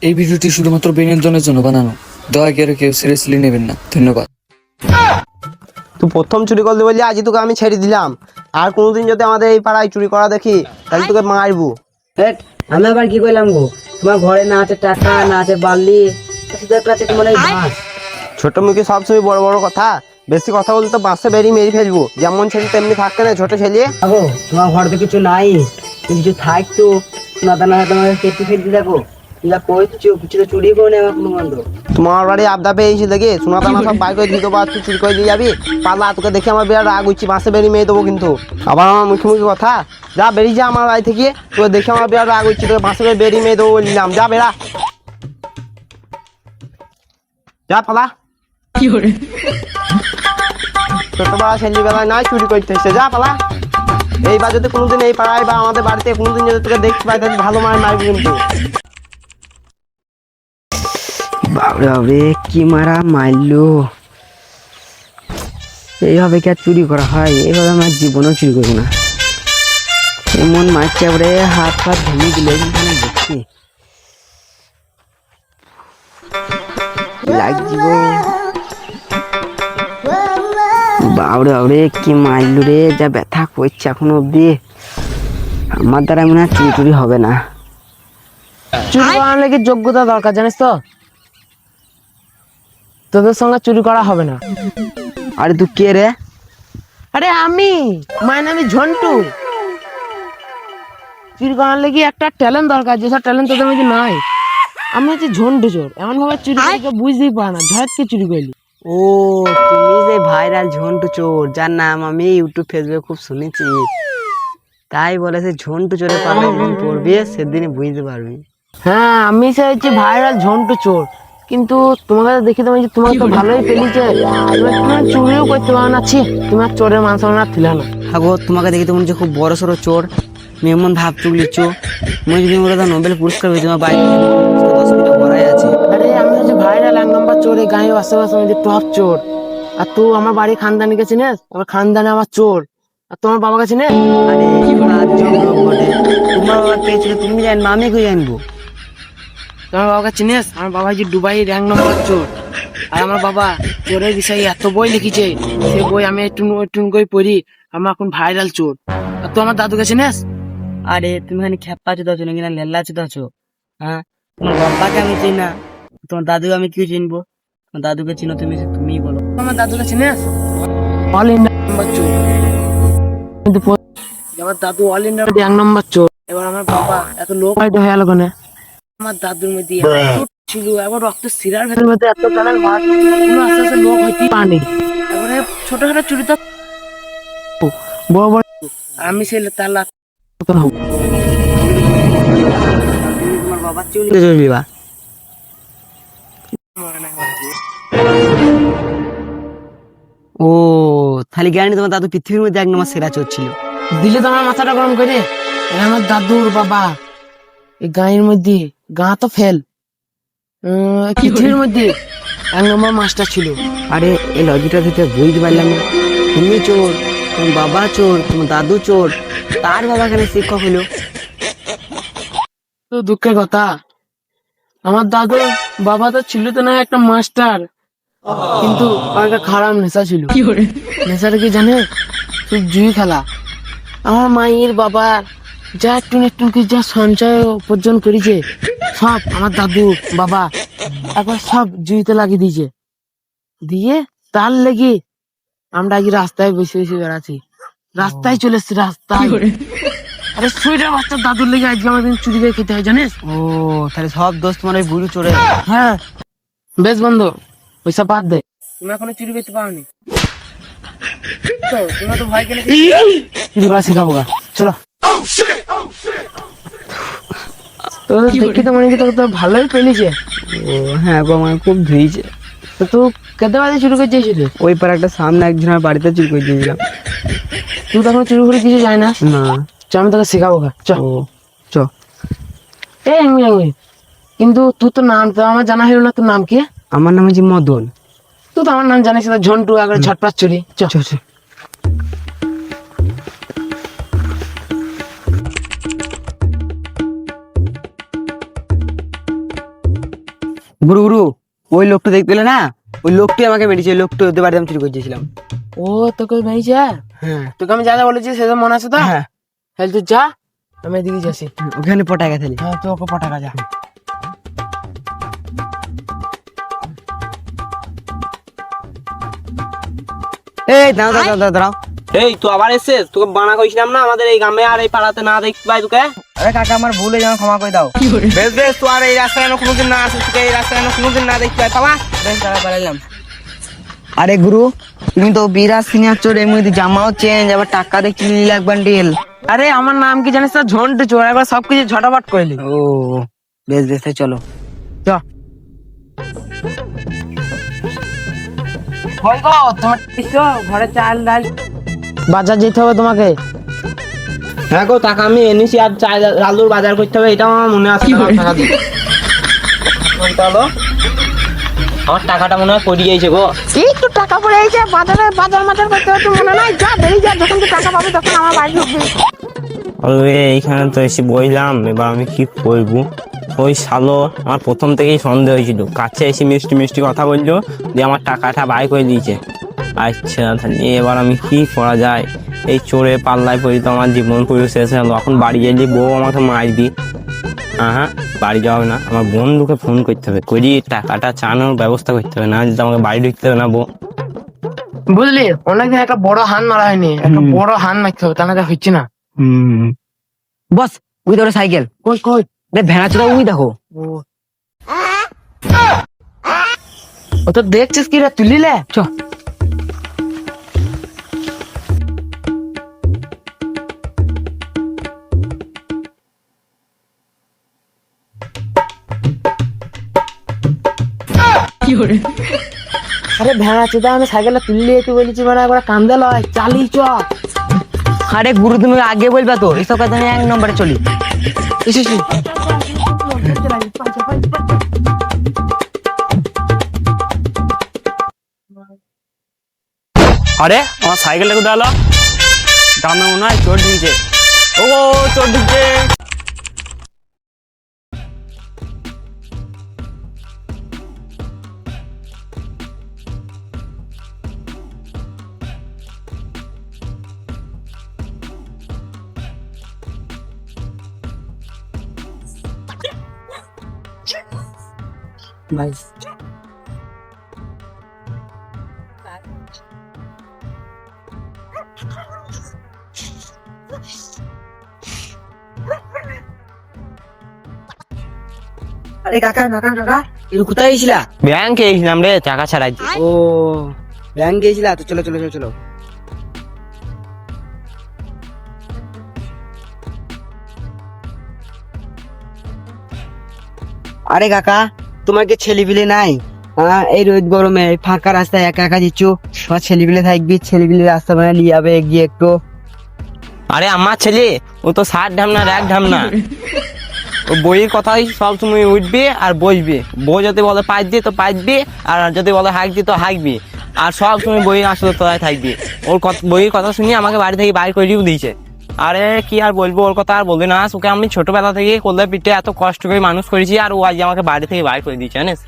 এই ভিডিওটি শুধুমাত্র বিনোদনের জন্য বানানো। দয়া করে কেউ সিরিয়াসলি নেবেন না। ধন্যবাদ। তুই প্রথম চুরি করলি বললি আজ তোকে আমি ছেড়ে দিলাম। আর কোনোদিন যদি আমাদের এই পাড়ায় চুরি করা দেখি তাহলে তোকে মারবো। আমি আবার কি করলাম গো? তোমার ঘরে না আছে টাকা, না আছে বালি, শুধু একটা আছে তোমার এই বাঁশ। ছোট মুখে সবসময় বড় বড় কথা, বেশি কথা বলতে তো বাঁশে বেরিয়ে মেরে ফেলবো। যেমন ছেলে তেমনি থাকতে না ছোট ছেলে। আগো তোমার ঘরে তো কিছু নাই, কিছু থাকতো সোনা দানা তোমাকে কেটে ফেলতে দেখো। যা করছো কিছু তো চুরি করে নেওয়া কোনো বন্ধ। তোমার বাড়ি আবদা পেয়েছি দেখে সোনা দানা সব বাই করে দিয়ে দেবো। আর তুই চুরি করে দিয়ে যাবি পালা। তোকে দেখে আমার বিরাট রাগ হচ্ছে, বাঁশে বেরিয়ে মেরে দেবো কিন্তু। আবার আমার মুখে মুখে কথা, যা বেরিয়ে যা আমার বাড়ি থেকে। তোকে দেখে আমার বিরাট রাগ হচ্ছে, তোকে বাঁশে বেরিয়ে মেরে দেবো বললাম। যা বেড়া, যা পালা। ছোটবেলা ছেলেবেলায় নাই চুরি করতে এসছে, যা পালা। এইবার যদি কোনোদিন এই পাড়ায় বা আমাদের বাড়িতে কোনোদিন যদি তোকে দেখতে পাই তাহলে ভালো মারবি কিন্তু। বাবরে কি মারা মারলো! এইভাবে কি আর চুরি করা হয়? এইভাবে আমার জীবনও চুরি করবো না। এমন মারছে বাবরে, হাত ফাত ভেঙে দিল। এখানে দেখছি লাগছি গো। বাবরে বাবরে কি মারলো রে! যা ব্যথা করছে এখনো অব্দি। আমার দ্বারা মনে হয় চুরি টুরি হবে না। চুরি করার লাগে যোগ্যতা দরকার, জানিস তো? তোদের সঙ্গে চুরি করা হবে না। আরে তুই কে রে? আরে আমি, মায়ের নামে ঝন্টু। চুরি করার লাগি একটা ট্যালেন্ট দরকার, যেসব ট্যালেন্ট তোদের মধ্যে নাই। আমি হচ্ছে ঝন্টু চোর। এমন ভাবে চুরি করি কেউ বুঝতেই পারে না, ঝাড়কে চুরি করলি। ও, তুমি যে ভাইরাল ঝন্টু চোর, যার নাম আমি ইউটিউব ফেসবুকে খুব শুনেছি। তাই বলেছে ঝন্টু চোরের পাল্লায় যেদিন পড়বি সেদিনই বুঝতে পারবি। হ্যাঁ, আমি সে হচ্ছে ভাইরাল ঝন্টু চোর। কিন্তু তোমাকে দেখে তো তোমাকে তো ভালোই পেলিছে। তুমি চুরিও করতে পারো না। ছি, তোমার চোরের মান সম্মান ছিল না। হাগো, তোমাকে দেখে তো মনে হচ্ছে খুব বড় সড়ো চোর। তুমি এমন ভাব চুগলিচ্ছ, মনে যদি বলে নোবেল পুরস্কার হয়েছে। তোমার বাইরে 10 কোটি ভরাই আছে। আরে আমি হচ্ছে ভাইরাল 1 নম্বর চোর, এই গাঁয়ের আশেপাশে মধ্যে টপ চোর। আর তুই আমার বাড়ির খানদানিকে চিনিস? আমার খানদানে আমার চোর। আর তোমার বাবাকে চিনিস? আরে বাদ জমলো বটে। তোমার বাবা পেয়েছিল তুমি জানবো, আমি কই জানবো? তোমার বাবাকে চিনিস? আমার বাবা যে দুবাইয়ের 1 নম্বর চোর। আর আমার বাবা চোরের বিষয়ে এত বই লিখেছে, সে বই আমি একটু একটু করে পড়ি। আমার এখন ভাইরাল চোর। আর তুই আমার দাদুকে চিনিস? আরে তুমি খানি খেপা চোদ আছো নাকি না লেল্লা চোদ আছো? হ্যাঁ, তোমার বাবাকে আমি চিনি না, তোমার দাদুকে আমি কি চিনবো? তোমার দাদুকে চিনো তুমি, তুমিই বলো। আমার দাদুকে চিনিস? অল ইন্ডিয়া নম্বর চোর। কিন্তু আমার দাদু অল ইন্ডিয়া 1 নম্বর চোর। এবার আমার বাবা এত লোক হয়তো হয়ে গেল কেন? আমার দাদুর মধ্যে এত ছিল, এবার রক্ত শিরার ভেতর মধ্যে এত টানার ভাত, কোনো আস্তে আস্তে লোক হইতেই পারেনি। এবারে ছোটখাটো চুরি তো বড় বড়, আমি ছেলে তার লাভ হবো। তোমার বাবার চুরি চলবি বা? ও, তাহলে জ্ঞানী তোমার দাদু পৃথিবীর মধ্যে 1 নম্বর সেরা চোর ছিল। দিলে তো আমার মাথাটা গরম করে। এরা আমার দাদুর বাবা এই গাঁয়ের মধ্যে, গাঁ তো ফেল, পৃথিবীর মধ্যে 1 নম্বর মাস্টার ছিল। আরে এই লজিকটা থেকে বুঝতে পারলাম না। তুমি চোর, তোমার বাবা চোর, তোমার দাদু চোর, তার বাবা কেন শিক্ষক হলো? তো দুঃখের কথা, আমার দাদু বাবা তো ছিল তো না একটা মাস্টার, কিন্তু ওর একটা খারাপ নেশা ছিল। নেশাটা কি জানে? তুই জুই খেলা। আমার মায়ের বাবা যা একটু একটু যা সঞ্চয় উপার্জন করেছে, সব আমার দাদু বাবা একবার সব জুইতে লাগিয়ে দিয়েছে। দিয়ে তার লেগে আমরা আগে রাস্তায় বসে বসে বেড়াচ্ছি, রাস্তায় চলে এসছি, রাস্তায়। আরে সুইটার বাচ্চা দাদুর লেগে আজকে আমাদের চুরি করে খেতে হয়, জানিস? ও, তাহলে সব দোষ তোমার ওই বুড়ো চোরে। হ্যাঁ, বেশ বন্ধু, ওইসব বাদ দে। তুমি এখনো চুরি করতে পারোনি তো? তোমরা তো ভয় কেনে চুরি করা শেখাবো গা, চলো। তোদের দেখি তো মনে হচ্ছে তোকে তো ভালোই পেলিছে। ও হ্যাঁ গো, আমার খুব ধুইছে। তো তুই কেটে বাজে চুরি করে চেয়েছিলি? ওই পার একটা সামনে একজনের বাড়িতে চুরি করে দিয়েছিলাম। তুই তো এখন চুরি করে কিছু যায় না। না। চ, আমি তোকে শেখাবো গা, চ। ও চ। কিন্তু তুই তো নাম তো আমার জানা হলো না, তোর নাম কি? আমার নাম হচ্ছে মদন। তুই তো আমার নাম জানিস, ঝন্টু, আগে ঝটপট চুরি, চ। চ চ। গুরু গুরু, ওই লোকটা দেখতে পেলে না, ওই লোকটাই আমাকে মেরেছে। ওই লোকটা ওদের বাড়িতে আমি চুরি করে দিয়েছিলাম। ও তোকে মেরেছে? হ্যাঁ তোকে আমি যা যা বলেছি সেটা মনে আছে তো? হ্যাঁ, তাহলে তুই যা, আমি এদিকে যাচ্ছি। ওখানে পটায় গেছে। হ্যাঁ তুই ওকে পটাকা যা। এই দাঁড়াও দাঁড়াও দাঁড়াও দাঁড়াও। এই তুই আবার এসেছিস? তোকে বানা কইছিলাম না আমাদের এই গ্রামে আর এই পাড়াতে না দেখতে পাই তোকে। আরে কাকা, আমার ভুল হয়ে যাবে, ক্ষমা করে দাও। বেশ বেশ, তুই আর এই রাস্তায় কোনোদিন না আসিস, তোকে এই রাস্তায় কোনোদিন না দেখতে পাই পাবা। বেশ, দাঁড়া পালাইলাম। আরে গুরু, তুমি তো বিরাট সিনিয়র চোর, এর মধ্যে জামাও চেঞ্জ, আবার টাকা দেখছি এক বান্ডিল। আরে আমার নাম কি জানিস না? ঝন্টু চোর। একবার সবকিছু ঝটাপট করলি। ও বেশ বেশ, তাই চলো। চ। কই গো তোমার এসো, ঘরে চাল ডাল বাজার যেতে হবে তোমাকে। হ্যাঁ গো, টাকা আমি এনেছি, আর চাল আলুর বাজার করতে হবে, এটা আমার মনে আছে। টাকা দিই। চলো, আমার টাকাটা মনে হয় পড়ে গিয়েছে গো। কি তো টাকা পড়ে এই যে বাজার মাজার করতে হবে, তুই মনে নাই? যা বেরিয়ে যা, যখন তুই টাকা পাবি তখন আমার বাড়ি ঢুকবি। আরে এইখানে তো এসে বইলাম, এবার আমি কি করবো? ওই শালো আমার প্রথম থেকেই সন্দেহ হয়েছিল, কাছে এসে মিষ্টি মিষ্টি কথা বললো, দিয়ে আমার টাকাটা বাই করে দিয়েছে। আচ্ছা তাহলে এবার আমি কি করা যায়? এই চোরে পাল্লায় পড়ি তো আমার জীবন পুরো শেষ হয়ে গেলো। এখন বাড়ি গেলে বউ আমাকে মারবি। হ্যাঁ, বাড়ি যাওয়া না, আমার বন্ধুকে ফোন করতে হবে, করি টাকাটা চানোর ব্যবস্থা করতে হবে, না যদি আমাকে বাড়ি ঢুকতে হবে না বউ। বুঝলি, অনেকদিন একটা বড় হান মারা হয়নি, একটা বড় হান মারতে হবে, তা না হচ্ছে না। বস, ওই ধরো সাইকেল। কই কই? ভেড়া চোরা ওই দেখো। ও তো দেখছিস কি রে, তুলিলে চ। আরে ভেড়া চোদা, আমি সাইকেলটা তুললে তুই বলেছি মানে একবার কান্দে লয়, চালি চ। আরে গুরু, তুমি আগে বলবা তো, এসব কথা আমি 1 নম্বরে চলি। এসেছি। আরে আমার সাইকেলটা কোথায় হলো? গ্রামে মনে হয় চোর ঢুকছে। ও চোর ঢুকছে। ভাই আরে কাকা কাকা কাকা, এর কোথায় গেছিলা? ব্যাংকে গেছিলাম রে, টাকা ছাড়াই। ও ব্যাংক গেছিলা তো, চলো চলো চলো চলো। আরে কাকা, তোমার কি ছেলেপিলে নাই? এই রোদ গরমে ফাঁকা রাস্তায় একা একা দিচ্ছ, তোমার ছেলেপিলে থাকবি, ছেলেপিলে রাস্তা মানে নিয়ে যাবে গিয়ে একটু। আরে আমার ছেলে ও তো 60 ঢামনা, 1 ঢামনা। ও বইয়ের কথাই সব সময় উঠবে আর বসবে। বই যদি বলে পাইপ দিয়ে তো পাইপ দিয়ে, আর যদি বলে হাঁক দিয়ে তো হাঁকবি, আর সব সময় বই আসলে তোরাই থাকবি। ওর বইয়ের কথা শুনে আমাকে বাড়ি থেকে বাইর করেও দিয়েছে। আরে কি আর বলবো, ওর কথা আর বলবে না। ওকে আমি ছোটবেলা থেকে কোলে পিঠে এত কষ্ট করে মানুষ করেছি, আর ও আজ আমাকে বাড়ি থেকে বাইর করে দিয়েছে জানিস।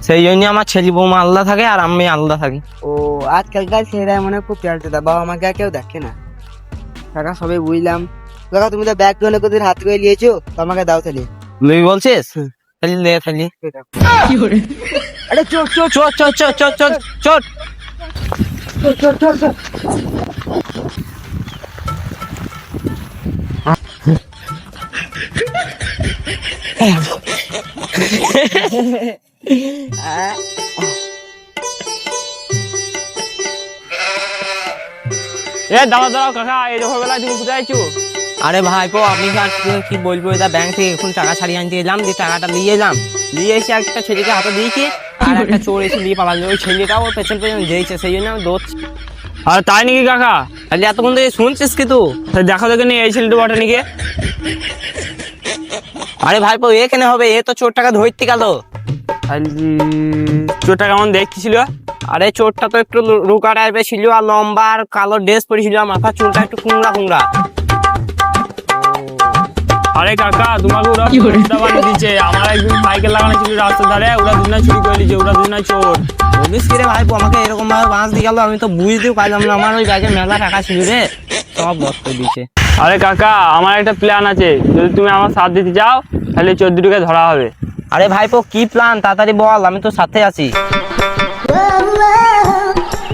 সেই জন্য আমার ছেলে বৌমা আলাদা থাকে আর আমি আলাদা থাকি। ও আজকালকার ছেলেরা মনে হয় খুব প্যারতে, বাবা আমাকে আর কেউ দেখে না। কাকা সবাই বুঝলাম। কাকা তুমি তো ব্যাগ ধরে কোথায় হাত করে নিয়েছো, তো আমাকে দাও তাহলে। তুই বলছিস? তাহলে লে তাহলে। আরে চোর চোর চোর চোর চোর চোর চোর চোর। চোর চোর চোর। এ দাঁড়াও দাঁড়াও কাকা, এই দেখো বেলা তুমি কোথায় আছো? আরে ভাইপো, আপনি কি বলবো, এটা ব্যাংক থেকে এখন টাকা ছাড়িয়ে আনতে এলাম, দিয়ে টাকাটা নিয়ে এলাম, নিয়ে এসে একটা ছেলেকে হাতে দিয়েছি, আর একটা চোর এসে দিয়ে পালালো। ওই ছেলেটাও ওর পেছন পেছন দিয়েছে, সেই জন্য আমি দৌড়ছি। আর তাই নাকি কাকা? তাহলে এতক্ষণ থেকে শুনছিস কি তুই? দেখা দেখে নিয়ে এই ছেলেটা বটে নাকি? আরে ভাইপো, এখানে হবে, এ তো চোর টাকা ধরতে গেল। চোরটা কেমন দেখতেছিল? আরে চোরটা তো একটু রুকা টাইপের ছিল, আর লম্বা আর কালো ড্রেস পরেছিল, আর মাথা চুলটা একটু কুংড়া কুংড়া। আরে কাকা তোমাকে ওরা ফুটা বানিয়ে দিচ্ছে। আমার একদিন সাইকেল লাগানো ছিল রাস্তার ধারে, ওরা দুজনা চুরি করে নিয়েছে, ওরা দুজনা চোর। বলিস কি রে ভাইপো, আমাকে এরকম ভাবে বাঁশ দিয়ে গেল, আমি তো বুঝতেও পারলাম না। আমার ওই ব্যাগে মেলা টাকা ছিল রে, সব নষ্ট করে দিয়েছে। আরে কাকা আমার একটা প্ল্যান আছে, যদি তুমি আমার সাথ দিতে যাও তাহলে 14 ধরা হবে। আরে ভাইপো কি প্ল্যান, তাড়াতাড়ি বল, আমি তো সাথে আছি।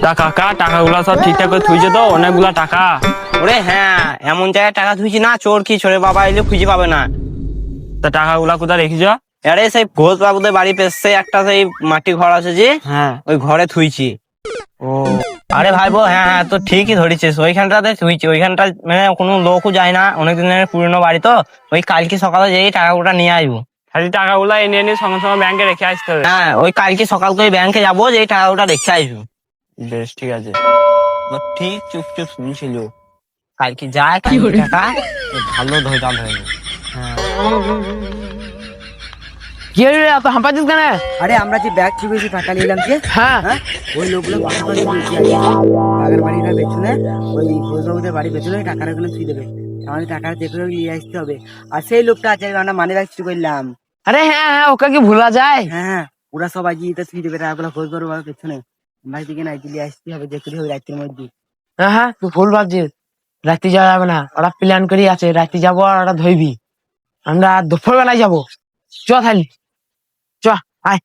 তা কাকা টাকাগুলা সব ঠিকঠাক করে থুইছে তো? অনেকগুলা টাকা। ওরে হ্যাঁ, এমন জায়গায় টাকা ধুইছি না, চোর কি ছোড়ে বাবা এলে খুঁজে পাবে না। তা টাকাগুলা কোথায় রেখেছ? আরে সেই ঘোষ বাবুদের বাড়ি পেছে একটা, সেই মাটি ঘর আছে যে, হ্যাঁ। ওই ঘরে থুইছি। ও আরে ভাইপো হ্যাঁ হ্যাঁ, তো ঠিকই ধরেছিস, ওইখানটাতে থুইছি। ওইখানটা মানে কোনো লোকও যায় না, অনেকদিনের পুরনো বাড়ি তো। ওই কালকে সকালে যেই টাকাগুলা নিয়ে আসবো। খালি টাকাগুলা এনে এনে সঙ্গে সঙ্গে ব্যাংকে রেখে আসতে হবে। হ্যাঁ, ওই কালকে সকাল করে ব্যাংকে যাবো, যে এই টাকাগুলা রেখে আসবো। বেশ ঠিক আছে। ও ঠিক চুপ চুপ শুনছিল, কালকে যায় কালকে টাকা ভালো ধৈর্য ধরে। কি হলো রে, এত হাঁপাচ্ছিস কেন? আরে আমরা যে ব্যাগ চুরিয়েছি টাকা নিলাম যে, হ্যাঁ ওই লোকগুলো কথা বলে বলছি আগের বাড়িটা পেছনে, ওই ঘোষবাবুদের বাড়ি পেছনে ওই টাকাটা ওখানে ছুঁয়ে দেবে। আমাদের টাকাটা চেক করে নিয়ে আসতে হবে। আর সেই লোকটা আছে, আমরা মানি ব্যাগ চুরি করলাম। আরে হ্যাঁ হ্যাঁ, ওকে কি ভোলা যায়? হ্যাঁ, ওরা সব আজ এটা ছুঁয়ে দেবে, টাকাগুলো ঘোষবাবুর বাড়ির পেছনে। ভাই দিকে না নিয়ে আসতে হবে, যে করে হবে রাত্রের মধ্যে। হ্যাঁ হ্যাঁ, তুই ভুল ভাবছিস। রাতে যাওয়া যাবে না, ওরা প্ল্যান করে আছে রাতে যাবো, আর ওরা ধরবি। আমরা দুপুর বেলায় যাবো। চ তাহলে, চ আয়।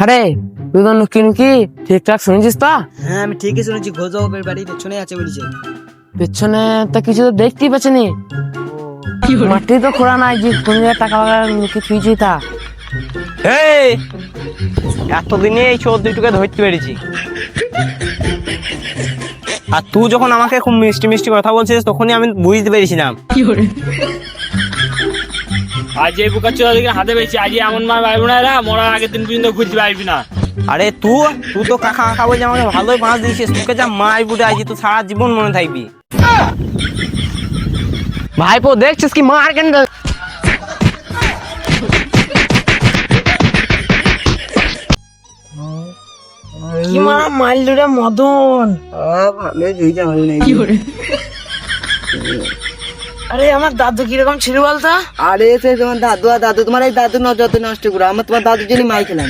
আরে তুই তো নুকি নুকি ঠিকঠাক শুনেছিস তো? হ্যাঁ আমি ঠিকই শুনেছি, ঘোষবাবুর বাড়ির পেছনে আছে বলছে। পেছনে তো কিছু তো দেখতেই পাচ্ছিনি, মাটি তো খোঁড়া নাই যে কোন জায়গায় টাকা লুকি থুইছি তা। এই এতদিনে এই চোর দুইটুকে ধরতে পেরেছি। আর তুই যখন আমাকে খুব মিষ্টি মিষ্টি কথা বলছিস, তখনই আমি বুঝতে পেরেছিলাম। আজ এই বুকা চোরা দিকে হাতে পেয়েছি, আজ এমন মার পারবো না, এরা মরার আগের দিন পর্যন্ত খুঁজতে পারবি না। আরে তুই তো কাকা কাকা বলছে আমাকে ভালোই বাঁশ দিয়েছিস, তোকে যা মাই বুড়ে আছি, তুই সারা জীবন মনে থাকবি। ভাইপো দেখছিস কি মার কেন? কি মারা মারল রে মদন? আরে আমার দাদু কিরকম ছিল বলতো? আরে সে তোমার দাদু আর দাদু, তোমার এই দাদু যত নষ্ট করো, আমার তোমার দাদুর জন্য মাই খেলাম।